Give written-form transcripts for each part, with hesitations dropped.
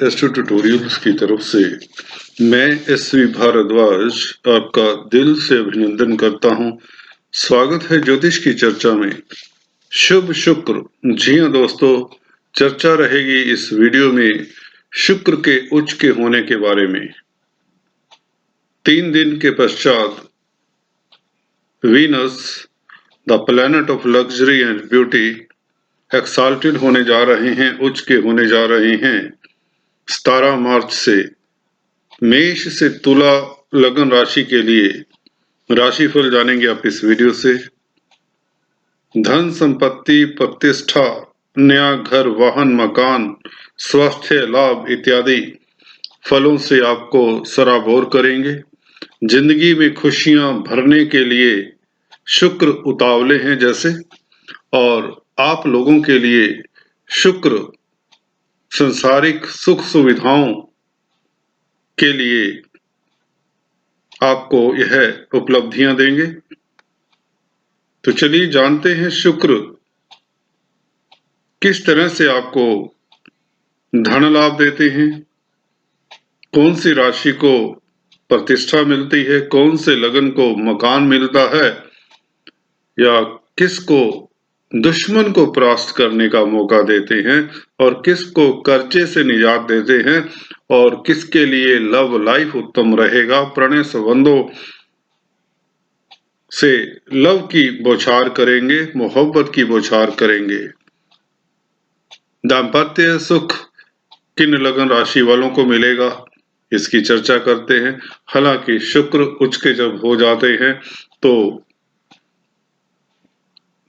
Astro tutorials की तरफ से मैं एसवी भारद्वाज आपका दिल से अभिनंदन करता हूं। स्वागत है ज्योतिष की चर्चा में। शुभ शुक्र। जी हां दोस्तों, चर्चा रहेगी इस वीडियो में शुक्र के उच्च के होने के बारे में। 3 दिन के पश्चात Venus, the planet of luxury and beauty, exalted होने जा रहे हैं, उच्च के होने जा रहे हैं 17 मार्च से। मेष से तुला लगन राशि के लिए राशिफल जानेंगे आप इस वीडियो से। धन संपत्ति, प्रतिष्ठा, नया घर, वाहन, मकान, स्वास्थ्य लाभ इत्यादि फलों से आपको सराबोर करेंगे। जिंदगी में खुशियां भरने के लिए शुक्र उतावले हैं जैसे, और आप लोगों के लिए शुक्र संसारिक सुख सुविधाओं के लिए आपको यह उपलब्धियां देंगे। तो चलिए जानते हैं शुक्र किस तरह से आपको धन लाभ देते हैं, कौन सी राशि को प्रतिष्ठा मिलती है, कौन से लगन को मकान मिलता है, या किसको दुश्मन को परास्त करने का मौका देते हैं, और किसको कर्जे से निजात देते हैं, और किसके लिए लव लाइफ उत्तम रहेगा, प्रणय संबंधों से लव की बौछार करेंगे, मोहब्बत की बौछार करेंगे। दाम्पत्य सुख किन लगन राशि वालों को मिलेगा, इसकी चर्चा करते हैं। हालांकि शुक्र उच्च के जब हो जाते हैं तो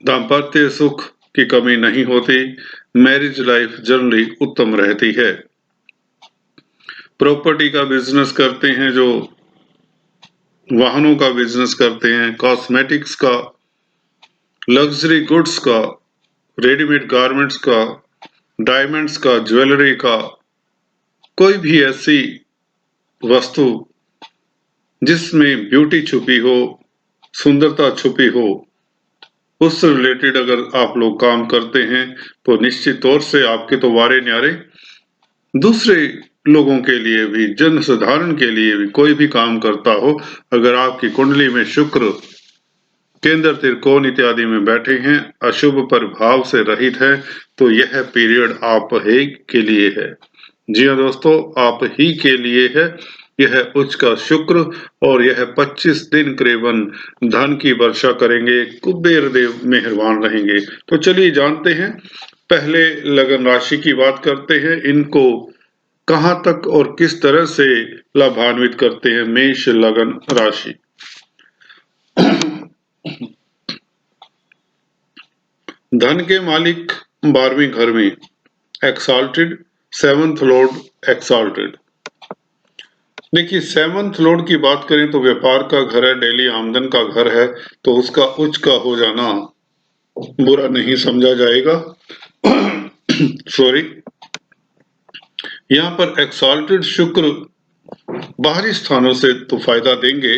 दाम्पत्य सुख की कमी नहीं होती, मैरिज लाइफ जनरली उत्तम रहती है। प्रॉपर्टी का बिजनेस करते हैं, जो वाहनों का बिजनेस करते हैं, कॉस्मेटिक्स का, लग्जरी गुड्स का, रेडीमेड गारमेंट्स का, डायमंड्स का, ज्वेलरी का, कोई भी ऐसी वस्तु जिसमें ब्यूटी छुपी हो, सुंदरता छुपी हो, उससे रिलेटेड अगर आप लोग काम करते हैं तो निश्चित तौर से आपके तो वारे न्यारे, दूसरे लोगों के लिए भी, जन साधारण के लिए भी, कोई भी काम करता हो, अगर आपकी कुंडली में शुक्र केंद्र, त्रिकोण इत्यादि में बैठे हैं, अशुभ प्रभाव से रहित है, तो यह पीरियड आप ही के लिए है। जी हाँ दोस्तों, आप ही के लिए है यह उच्च का शुक्र, और यह 25 दिन करीबन धन की वर्षा करेंगे, कुबेर देव मेहरबान रहेंगे। तो चलिए जानते हैं, पहले लगन राशि की बात करते हैं, इनको कहां तक और किस तरह से लाभान्वित करते हैं मेष लगन राशि। धन के मालिक 12वें घर में एक्साल्टेड, 7th लॉर्ड एक्साल्टेड। देखिए 7th लॉर्ड की बात करें तो व्यापार का घर है, डेली आमदन का घर है, तो उसका उच्च का हो जाना बुरा नहीं समझा जाएगा। सॉरी, यहाँ पर एक्साल्टेड शुक्र बाहरी स्थानों से तो फायदा देंगे,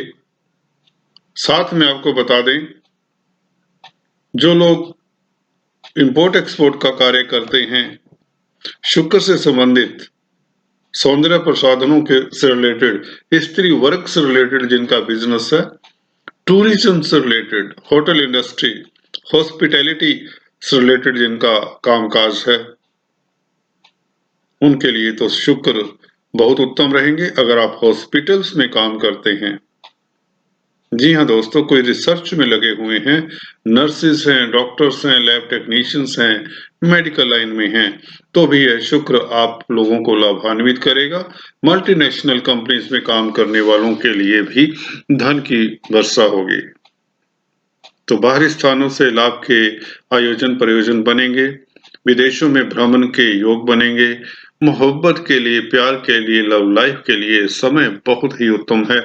साथ में आपको बता दें जो लोग इंपोर्ट एक्सपोर्ट का कार्य करते हैं, शुक्र से संबंधित सौंदर्य प्रसाधनों के से रिलेटेड, स्त्री वर्ग से रिलेटेड जिनका बिजनेस है, टूरिज्म से रिलेटेड, होटल इंडस्ट्री, हॉस्पिटैलिटी से रिलेटेड जिनका कामकाज है, उनके लिए तो शुक्र बहुत उत्तम रहेंगे। अगर आप हॉस्पिटल्स में काम करते हैं, जी हाँ दोस्तों, कोई रिसर्च में लगे हुए हैं, नर्सेस हैं, डॉक्टर्स हैं, लैब टेक्नीशियंस हैं, मेडिकल लाइन में हैं, तो भी यह शुक्र आप लोगों को लाभान्वित करेगा। मल्टीनेशनल कंपनीज में काम करने वालों के लिए भी धन की वर्षा होगी। तो बाहरी स्थानों से लाभ के आयोजन प्रयोजन बनेंगे, विदेशों में भ्रमण के योग बनेंगे, मोहब्बत के लिए, प्यार के लिए, लव लाइफ के लिए समय बहुत ही उत्तम है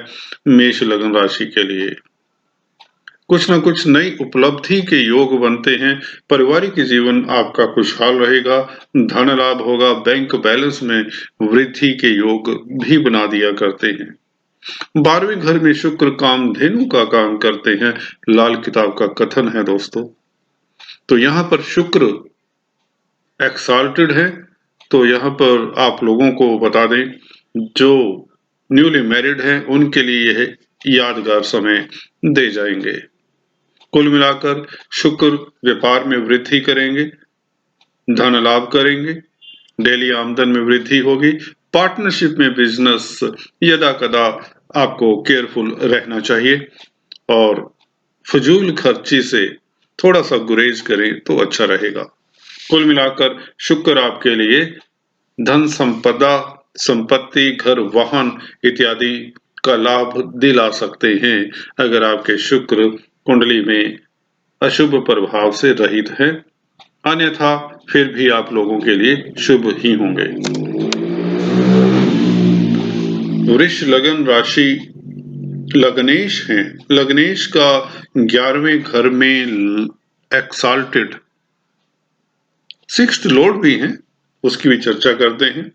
मेष लगन राशि के लिए। कुछ न कुछ नई उपलब्धि के योग बनते हैं, पारिवारिक जीवन आपका खुशहाल रहेगा, धन लाभ होगा, बैंक बैलेंस में वृद्धि के योग भी बना दिया करते हैं। 12वें घर में शुक्र कामधेनु का काम करते हैं, लाल किताब का कथन है दोस्तों। तो यहाँ पर शुक्र एक्साल्टेड है, तो यहाँ पर आप लोगों को बता दें, जो न्यूली मैरिड हैं उनके लिए यह यादगार समय दे जाएंगे। कुल मिलाकर शुक्र व्यापार में वृद्धि करेंगे, धन लाभ करेंगे, डेली आमदन में वृद्धि होगी। पार्टनरशिप में बिजनेस यदा कदा आपको केयरफुल रहना चाहिए और फजूल खर्ची से थोड़ा सा गुरेज करें तो अच्छा रहेगा। कुल मिलाकर शुक्र आपके लिए धन संपदा, संपत्ति, घर, वाहन इत्यादि का लाभ दिला सकते हैं अगर आपके शुक्र कुंडली में अशुभ प्रभाव से रहित है। अन्यथा फिर भी आप लोगों के लिए शुभ ही होंगे। वृष लगन राशि लग्नेश हैं। लग्नेश का 11वें घर में एक्साल्टेड सिक्स्थ लॉर्ड भी हैं, उसकी भी चर्चा करते हैं।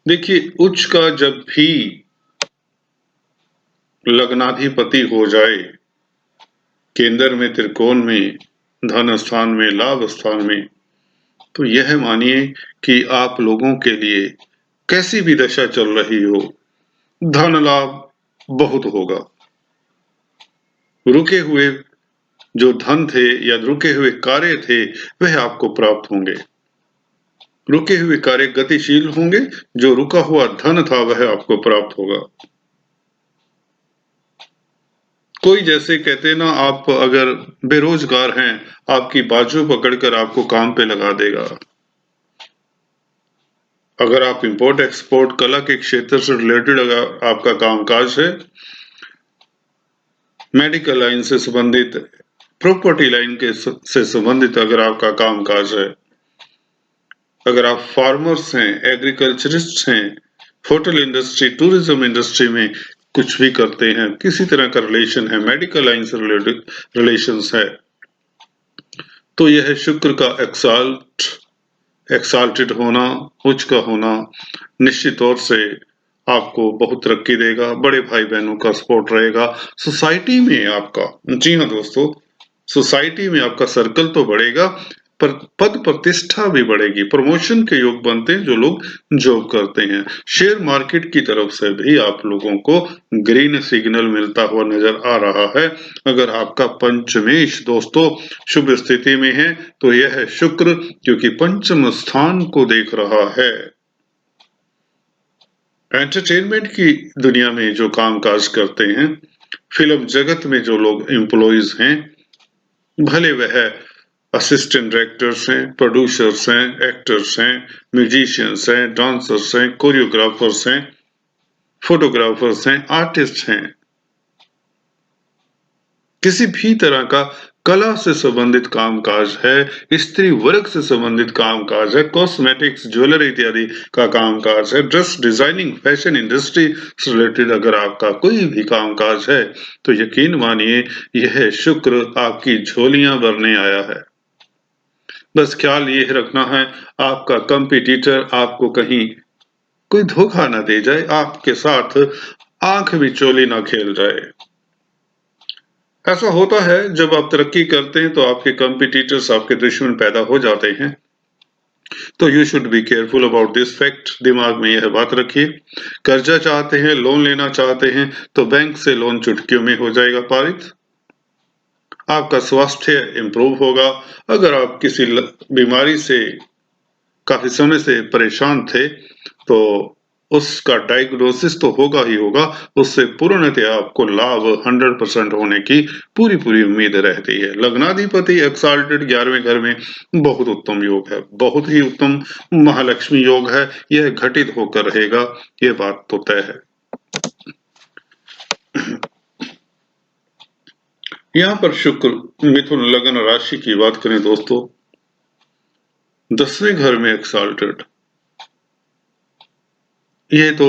देखिए, उच्च का जब भी लग्नाधिपति हो जाए, केंद्र में, त्रिकोण में, धन स्थान में, लाभ स्थान में, तो यह मानिए कि आप लोगों के लिए कैसी भी दशा चल रही हो, धन लाभ बहुत होगा। रुके हुए जो धन थे या रुके हुए कार्य थे वह आपको प्राप्त होंगे। रुके हुए कार्य गतिशील होंगे, जो रुका हुआ धन था वह आपको प्राप्त होगा। कोई जैसे कहते ना, आप अगर बेरोजगार हैं, आपकी बाजू पकड़कर आपको काम पे लगा देगा। अगर आप इंपोर्ट एक्सपोर्ट कला के क्षेत्र से रिलेटेड अगर आपका कामकाज है, मेडिकल लाइन से संबंधित, प्रॉपर्टी लाइन के से संबंधित अगर आपका कामकाज है, अगर आप फार्मर्स हैं, एग्रीकल्चरिस्ट हैं, होटल इंडस्ट्री, टूरिज्म इंडस्ट्री में कुछ भी करते हैं, किसी तरह का रिलेशन है, मेडिकल लाइन से रिलेटेड रिलेशंस है, तो यह शुक्र का एक्साल्टेड होना, उच्च का होना निश्चित तौर से आपको बहुत तरक्की देगा। बड़े भाई बहनों का सपोर्ट रहेगा। सोसाइटी में आपका, जी हाँ दोस्तों, सोसाइटी में आपका सर्कल तो बढ़ेगा, पर पद प्रतिष्ठा भी बढ़ेगी। प्रमोशन के योग बनते हैं जो लोग जॉब करते हैं। शेयर मार्केट की तरफ से भी आप लोगों को ग्रीन सिग्नल मिलता हुआ नजर आ रहा है। अगर आपका पंचमेश दोस्तों शुभ स्थिति में है तो यह है शुक्र, क्योंकि पंचम स्थान को देख रहा है। एंटरटेनमेंट की दुनिया में जो कामकाज करते हैं, फिल्म जगत में जो लोग एम्प्लॉइज हैं, भले वह असिस्टेंट डायरेक्टर्स हैं, प्रोड्यूसर्स हैं, एक्टर्स हैं, म्यूजिशियंस हैं, डांसर्स हैं, कोरियोग्राफर्स हैं, फोटोग्राफर्स हैं, आर्टिस्ट हैं, किसी भी तरह का कला से संबंधित कामकाज है, स्त्री वर्ग से संबंधित कामकाज है, कॉस्मेटिक्स, ज्वेलरी इत्यादि का कामकाज है, ड्रेस डिजाइनिंग, फैशन इंडस्ट्री से रिलेटेड अगर आपका कोई भी कामकाज है, तो यकीन मानिए यह शुक्र आपकी झोलियां भरने आया है। बस ख्याल ये रखना है, आपका कंपटीटर आपको कहीं कोई धोखा ना दे जाए, आपके साथ आंख भी चोली ना खेल जाए। ऐसा होता है जब आप तरक्की करते हैं तो आपके कंपटीटर्स, आपके दुश्मन पैदा हो जाते हैं। तो you should be careful about this fact. दिमाग में यह बात रखिए। कर्जा चाहते हैं, लोन लेना चाहते हैं, तो बैंक से लोन चुटकियों में हो जाएगा पारित। आपका स्वास्थ्य इंप्रूव होगा। अगर आप किसी बीमारी से काफी समय से परेशान थे तो उसका डायग्नोसिस तो होगा ही होगा, उससे पूर्णतः आपको लाभ 100% होने की पूरी पूरी उम्मीद रहती है। लग्नाधिपति एक्साल्टेड 11वें घर में बहुत उत्तम योग है, बहुत ही उत्तम महालक्ष्मी योग है। यह घटित होकर रहेगा, यह बात तो तय है। यहाँ पर शुक्र मिथुन लग्न राशि की बात करें दोस्तों, 10वें घर में एक्साल्टेड, ये तो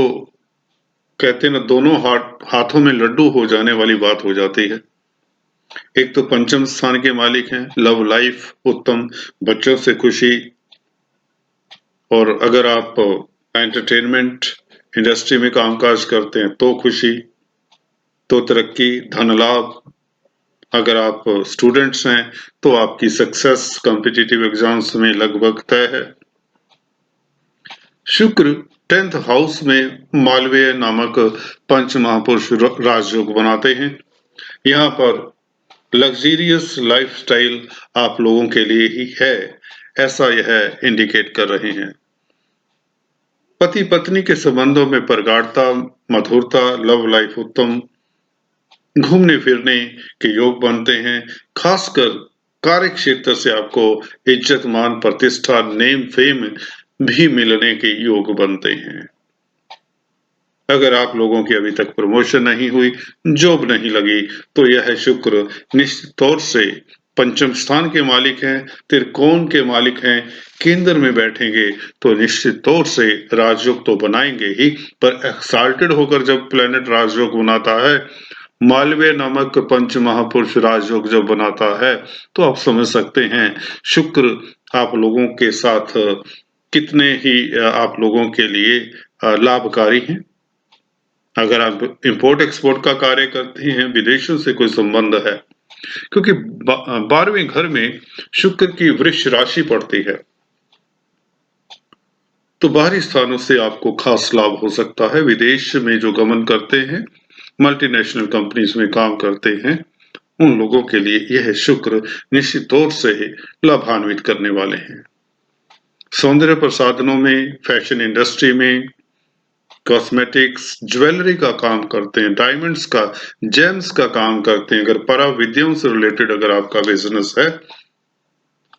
कहते ना, दोनों हाथों में लड्डू हो जाने वाली बात हो जाती है। एक तो पंचम स्थान के मालिक हैं, लव लाइफ उत्तम, बच्चों से खुशी, और अगर आप एंटरटेनमेंट इंडस्ट्री में कामकाज करते हैं तो खुशी, तो तरक्की, धन लाभ। अगर आप स्टूडेंट्स हैं तो आपकी सक्सेस कॉम्पिटिटिव एग्जाम्स में लगभग तय है। शुक्र 10th हाउस में मालवीय नामक पंच महापुरुष राजयोग बनाते हैं। यहाँ पर लग्जीरियस लाइफस्टाइल आप लोगों के लिए ही है, ऐसा यह इंडिकेट कर रहे हैं। पति पत्नी के संबंधों में प्रगाढ़ता, मधुरता, लव लाइफ उत्तम, घूमने फिरने के योग बनते हैं। खासकर कार्य क्षेत्र से आपको इज्जत, मान, प्रतिष्ठा, नेम, फेम भी मिलने के योग बनते हैं। अगर आप लोगों की अभी तक प्रमोशन नहीं हुई, जॉब नहीं लगी, तो यह शुक्र निश्चित तौर से पंचम स्थान के मालिक हैं, त्रिकोण के मालिक हैं, केंद्र में बैठेंगे तो निश्चित तौर से राजयोग तो बनाएंगे ही, पर एक्साल्टेड होकर जब प्लेनेट राजयोग बनाता है, मालवीय नामक पंच महापुरुष राजयोग जब बनाता है, तो आप समझ सकते हैं शुक्र आप लोगों के साथ कितने ही आप लोगों के लिए लाभकारी हैं। अगर आप इंपोर्ट एक्सपोर्ट का कार्य करते हैं, विदेशों से कोई संबंध है, क्योंकि 12वें घर में शुक्र की वृष राशि पड़ती है, तो बाहरी स्थानों से आपको खास लाभ हो सकता है। विदेश में जो गमन करते हैं, मल्टीनेशनल कंपनीज में काम करते हैं, उन लोगों के लिए यह शुक्र निश्चित तौर से लाभान्वित करने वाले हैं। सौंदर्य प्रसाधनों में, फैशन इंडस्ट्री में, कॉस्मेटिक्स, ज्वेलरी का काम करते हैं, डायमंड्स का, जेम्स का काम करते हैं, अगर परा विद्याओं से रिलेटेड अगर आपका बिजनेस है,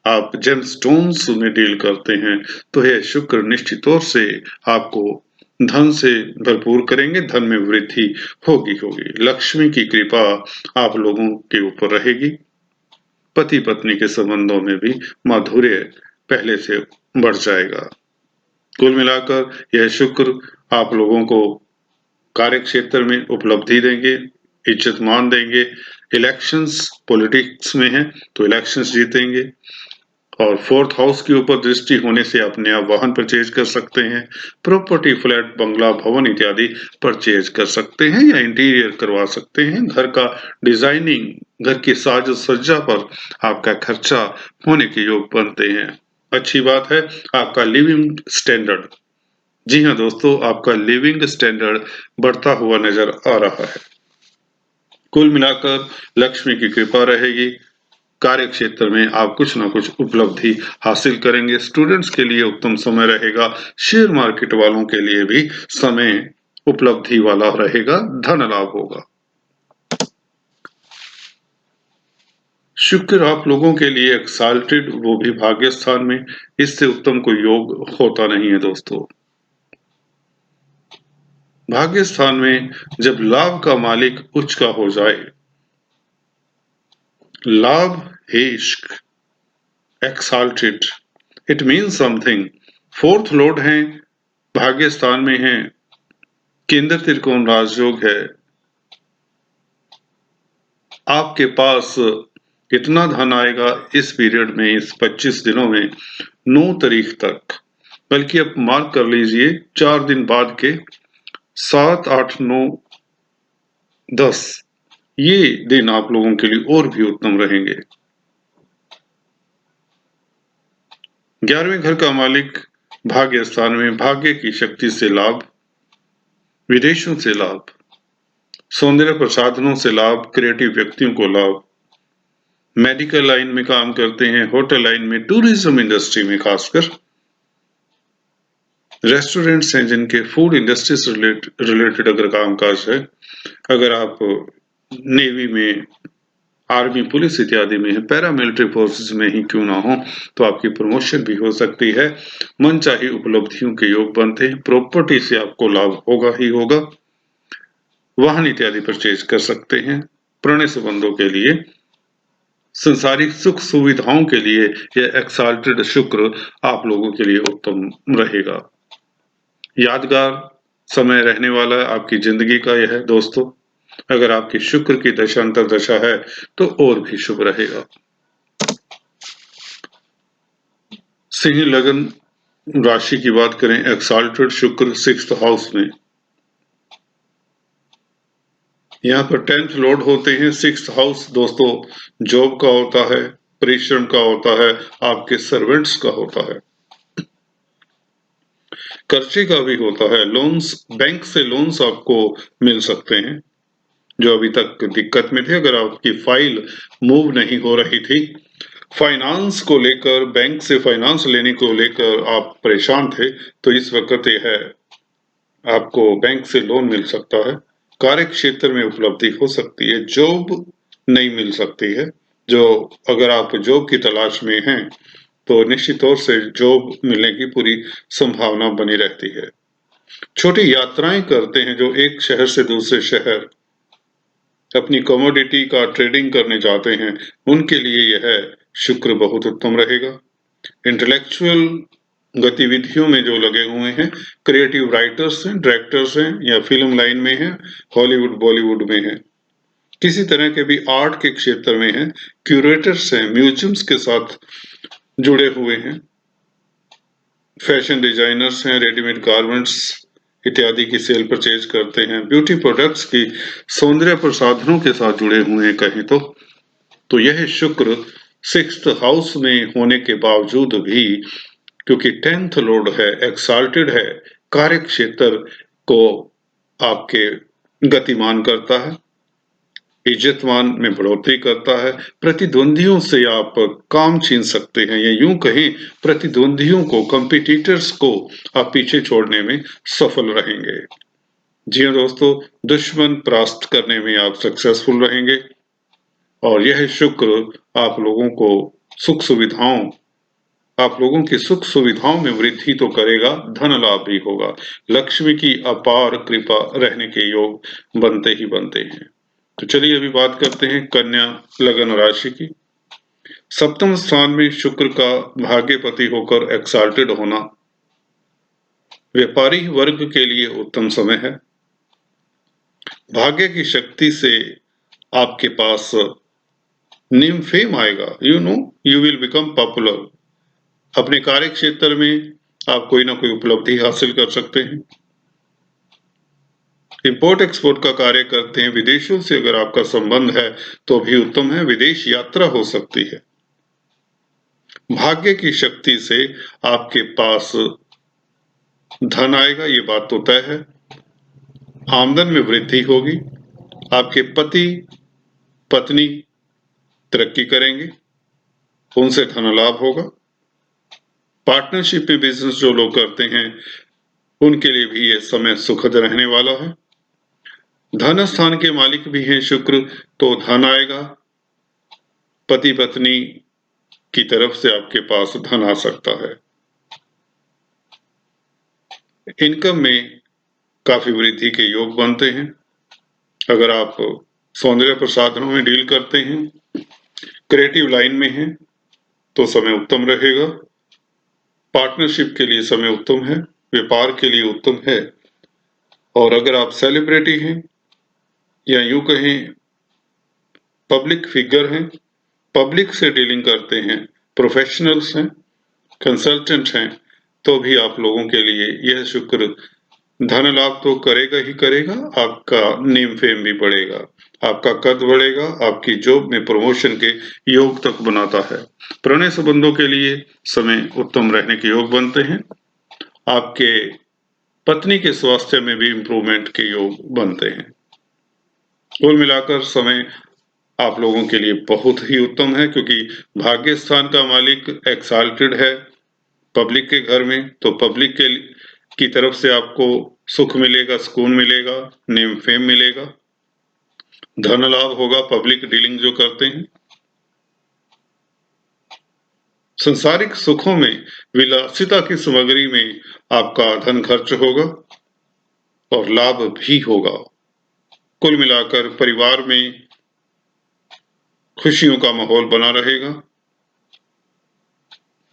आप जेम स्टोन्स में डील करते हैं, तो यह शुक्र निश्चित तौर से आपको धन से भरपूर करेंगे, धन में वृद्धि होगी। लक्ष्मी की कृपा आप लोगों के ऊपर रहेगी। पति पत्नी के संबंधों में भी माधुर्य पहले से बढ़ जाएगा। कुल मिलाकर यह शुक्र आप लोगों को कार्य क्षेत्र में उपलब्धि देंगे, इज्जत मान देंगे। इलेक्शंस पॉलिटिक्स में है तो इलेक्शंस जीतेंगे, और 4th हाउस के ऊपर दृष्टि होने से आप नया वाहन परचेज कर सकते हैं, प्रॉपर्टी, फ्लैट, बंगला, भवन इत्यादि परचेज कर सकते हैं, या इंटीरियर करवा सकते हैं। घर का डिजाइनिंग, घर की साज सज्जा पर आपका खर्चा होने के योग बनते हैं। अच्छी बात है, आपका लिविंग स्टैंडर्ड, जी हाँ दोस्तों, आपका लिविंग स्टैंडर्ड बढ़ता हुआ नजर आ रहा है। कुल मिलाकर लक्ष्मी की कृपा रहेगी, कार्य क्षेत्र में आप कुछ ना कुछ उपलब्धि हासिल करेंगे। स्टूडेंट्स के लिए उत्तम समय रहेगा, शेयर मार्केट वालों के लिए भी समय उपलब्धि वाला रहेगा, धन लाभ होगा। शुक्र आप लोगों के लिए एक्साल्टेड, वो भी भाग्य स्थान में, इससे उत्तम कोई योग होता नहीं है दोस्तों। भाग्य स्थान में जब लाभ का मालिक उच्च का हो जाए, लाभ है इश्क, exalted, it means something. 4th Lord हैं, भाग्य स्थान में है, केंद्र त्रिकोण राजयोग है, आपके पास कितना धन आएगा इस पीरियड में, इस 25 दिनों में, 9 तारीख तक, बल्कि आप मार्क कर लीजिए 4 दिन बाद के 7, 8, 9, 10 ये दिन आप लोगों के लिए और भी उत्तम रहेंगे। 11वें घर का मालिक भाग्य स्थान में, भाग्य की शक्ति से लाभ, विदेशों से लाभ, सौंदर्य प्रसाधनों से लाभ, क्रिएटिव व्यक्तियों को लाभ, मेडिकल लाइन में काम करते हैं, होटल लाइन में, टूरिज्म इंडस्ट्री में, खासकर रेस्टोरेंट्स हैं जिनके फूड इंडस्ट्री से रिलेटेड अगर कामकाज है, अगर आप नेवी में, आर्मी, पुलिस इत्यादि में है, पैरामिलिट्री फोर्सेस में ही क्यों ना हो, तो आपकी प्रमोशन भी हो सकती है, मनचाही उपलब्धियों के योग बनते हैं, प्रॉपर्टी से आपको लाभ होगा ही होगा, वाहन इत्यादि परचेज कर सकते हैं। पुराने संबंधों के लिए, संसारिक सुख सुविधाओं के लिए यह एक्साल्टेड शुक्र आप लोगों के लिए उत्तम रहेगा। यादगार समय रहने वाला है आपकी जिंदगी का यह दोस्तों। अगर आपकी शुक्र की दशा अंतर दशा है तो और भी शुभ रहेगा। सिंह लगन राशि की बात करें, एक्साल्टेड शुक्र 6th हाउस में, यहाँ पर 10th लॉर्ड होते हैं। 6th हाउस दोस्तों जॉब का होता है, परिश्रम का होता है, आपके सर्वेंट्स का होता है। कर्जे का भी होता है, लोन्स, बैंक से लोन्स आपको मिल सकते हैं जो अभी तक दिक्कत में थे। अगर आपकी फाइल मूव नहीं हो रही थी, फाइनेंस को लेकर, बैंक से फाइनेंस लेने को लेकर आप परेशान थे, तो इस वक्त यह है आपको बैंक से लोन मिल सकता है। कार्य क्षेत्र में उपलब्धि हो सकती है, जॉब नहीं मिल सकती है। जो अगर आप जॉब की तलाश में हैं तो निश्चित तौर से जॉब मिलने की पूरी संभावना बनी रहती है। छोटी यात्राएं करते हैं जो एक शहर से दूसरे शहर अपनी कमोडिटी का ट्रेडिंग करने जाते हैं, उनके लिए यह शुक्र बहुत उत्तम रहेगा। इंटेलेक्चुअल गतिविधियों में जो लगे हुए हैं, क्रिएटिव राइटर्स हैं, डायरेक्टर्स हैं या फिल्म लाइन में हैं, हॉलीवुड बॉलीवुड में हैं, किसी तरह के भी आर्ट के क्षेत्र में हैं, क्यूरेटर्स हैं, म्यूजियम्स के साथ जुड़े हुए हैं, फैशन डिजाइनर्स हैं, रेडीमेड गारमेंट्स इत्यादि की सेल परचेज करते हैं, ब्यूटी प्रोडक्ट्स की सौंदर्य प्रसाधनों के साथ जुड़े हुए हैं कहीं तो यह शुक्र 6th हाउस में होने के बावजूद भी, क्योंकि 10th लॉर्ड है, एक्साल्टेड है, कार्य क्षेत्र को आपके गतिमान करता है, इज्जतमान में बढ़ोतरी करता है। प्रतिद्वंदियों से आप काम छीन सकते हैं, या यूं कहें प्रतिद्वंदियों को, कंपिटिटर्स को आप पीछे छोड़ने में सफल रहेंगे। जी हाँ दोस्तों, दुश्मन परास्त करने में आप सक्सेसफुल रहेंगे और यह शुक्र आप लोगों को सुख सुविधाओं आप लोगों की सुख सुविधाओं में वृद्धि तो करेगा, धन लाभ भी होगा। लक्ष्मी की अपार कृपा रहने के योग बनते ही बनते हैं। तो चलिए अभी बात करते हैं कन्या लगन राशि की। सप्तम स्थान में शुक्र का भाग्यपति होकर एक्साल्टेड होना व्यापारी वर्ग के लिए उत्तम समय है। भाग्य की शक्ति से आपके पास नेम फेम आएगा, यू विल बिकम पॉपुलर। अपने कार्य क्षेत्र में आप कोई ना कोई उपलब्धि हासिल कर सकते हैं। इंपोर्ट एक्सपोर्ट का कार्य करते हैं, विदेशों से अगर आपका संबंध है तो भी उत्तम है, विदेश यात्रा हो सकती है। भाग्य की शक्ति से आपके पास धन आएगा, ये बात तो तय है। आमदन में वृद्धि होगी, आपके पति पत्नी तरक्की करेंगे, उनसे धन लाभ होगा। पार्टनरशिप में बिजनेस जो लोग करते हैं उनके लिए भी यह समय सुखद रहने वाला है। धन स्थान के मालिक भी हैं शुक्र, तो धन आएगा, पति पत्नी की तरफ से आपके पास धन आ सकता है। इनकम में काफी वृद्धि के योग बनते हैं। अगर आप सौंदर्य प्रसाधनों में डील करते हैं, क्रिएटिव लाइन में हैं, तो समय उत्तम रहेगा। पार्टनरशिप के लिए समय उत्तम है, व्यापार के लिए उत्तम है। और अगर आप सेलिब्रिटी हैं या यूं कहें पब्लिक फिगर हैं, पब्लिक से डीलिंग करते हैं, प्रोफेशनल्स हैं, कंसल्टेंट हैं, तो भी आप लोगों के लिए यह शुक्र धन लाभ तो करेगा ही करेगा, आपका नेम फेम भी बढ़ेगा, आपका कद बढ़ेगा, आपकी जॉब में प्रमोशन के योग तक बनाता है। प्रणय संबंधों के लिए समय उत्तम रहने के योग बनते हैं। आपके पत्नी के स्वास्थ्य में भी इंप्रूवमेंट के योग बनते हैं। कुल मिलाकर समय आप लोगों के लिए बहुत ही उत्तम है, क्योंकि भाग्य स्थान का मालिक एक्साल्टेड है पब्लिक के घर में, तो पब्लिक की तरफ से आपको सुख मिलेगा, सुकून मिलेगा, नेम फेम मिलेगा, धन लाभ होगा पब्लिक डीलिंग जो करते हैं। संसारिक सुखों में, विलासिता की सामग्री में आपका धन खर्च होगा और लाभ भी होगा। कुल मिलाकर परिवार में खुशियों का माहौल बना रहेगा।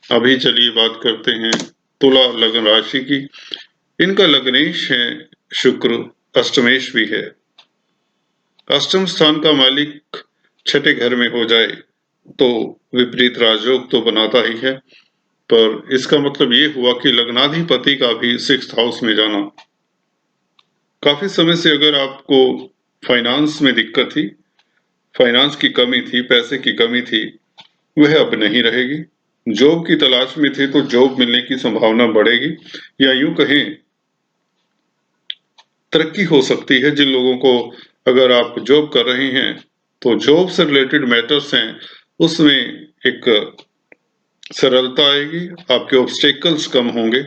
अभी चलिए बात करते हैं तुला लग्न राशि की। इनका लग्नेश है शुक्र, अष्टमेश भी है। अष्टम स्थान का मालिक छठे घर में हो जाए तो विपरीत राजयोग तो बनाता ही है, पर इसका मतलब ये हुआ कि लग्नाधिपति का भी 6th हाउस में जाना। काफी समय से अगर आपको फाइनेंस में दिक्कत थी, फाइनेंस की कमी थी, पैसे की कमी थी, वह अब नहीं रहेगी। जॉब की तलाश में थे तो जॉब मिलने की संभावना बढ़ेगी, या यूं कहें तरक्की हो सकती है। जिन लोगों को, अगर आप जॉब कर रहे हैं तो जॉब से रिलेटेड मैटर्स हैं, उसमें एक सरलता आएगी, आपके ऑब्स्टेकल्स कम होंगे।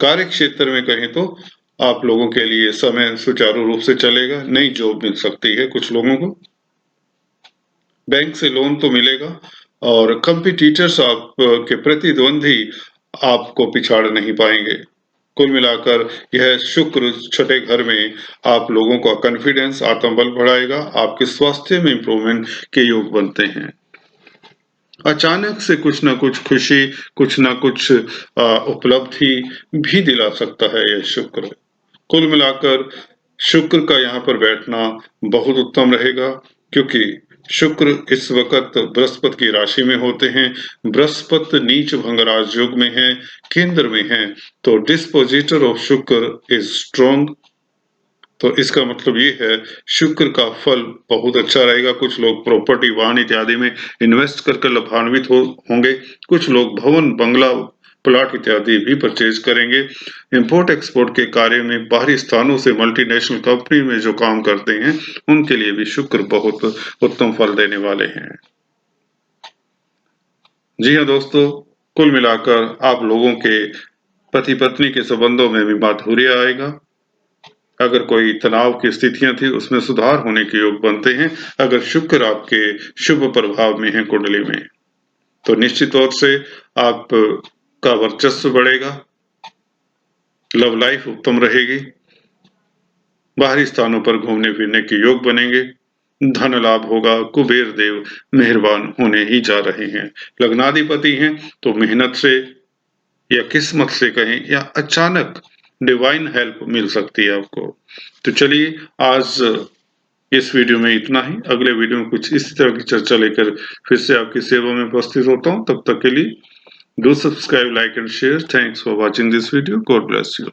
कार्य क्षेत्र में कहें तो आप लोगों के लिए समय सुचारू रूप से चलेगा, नई जॉब मिल सकती है कुछ लोगों को। बैंक से लोन तो मिलेगा और कंपटीटर्स आप के प्रतिद्वंदी आपको पिछाड़ नहीं पाएंगे। कुल मिलाकर यह शुक्र छठे घर में आप लोगों का कॉन्फिडेंस, आत्मबल बढ़ाएगा, आपके स्वास्थ्य में इंप्रूवमेंट के योग बनते हैं। अचानक से कुछ ना कुछ खुशी, कुछ ना कुछ उपलब्धि भी दिला सकता है यह शुक्र। कुल मिलाकर शुक्र का यहाँ पर बैठना बहुत उत्तम रहेगा, क्योंकि शुक्र इस वक्त बृहस्पति की राशि में होते हैं। बृहस्पति नीच भंगराज योग में है, केंद्र में है, तो डिस्पोजिटर ऑफ शुक्र इज स्ट्रॉन्ग। तो इसका मतलब ये है शुक्र का फल बहुत अच्छा रहेगा। कुछ लोग प्रॉपर्टी, वाहन इत्यादि में इन्वेस्ट करके लाभान्वित होंगे। कुछ लोग भवन, बंगला, प्लॉट इत्यादि भी परचेज करेंगे। इंपोर्ट एक्सपोर्ट के कार्य में बाहरी स्थानों से मल्टीनेशनल कंपनी में जो काम करते हैं उनके लिए भी शुक्र बहुत उत्तम फल देने वाले हैं। जी हाँ दोस्तों, कुल मिलाकर आप लोगों के पति पत्नी के संबंधों में भी माधुर्य आएगा। अगर कोई तनाव की स्थितियां थी उसमें सुधार होने के योग बनते हैं, अगर शुक्र आपके शुभ प्रभाव में है कुंडली में, तो निश्चित तौर से आप का वर्चस्व बढ़ेगा, लव लाइफ उत्तम रहेगी, बाहरी स्थानों पर घूमने फिरने के योग बनेंगे, धन लाभ होगा, कुबेर देव मेहरबान होने ही जा रहे हैं। लग्नाधिपति हैं तो मेहनत से या किस्मत से कहें या अचानक डिवाइन हेल्प मिल सकती है आपको। तो चलिए आज इस वीडियो में इतना ही। अगले वीडियो में कुछ इसी तरह की चर्चा लेकर फिर से आपकी सेवा में उपस्थित होता हूँ। तब तक के लिए do subscribe, like and share. Thanks for watching this video. God bless you.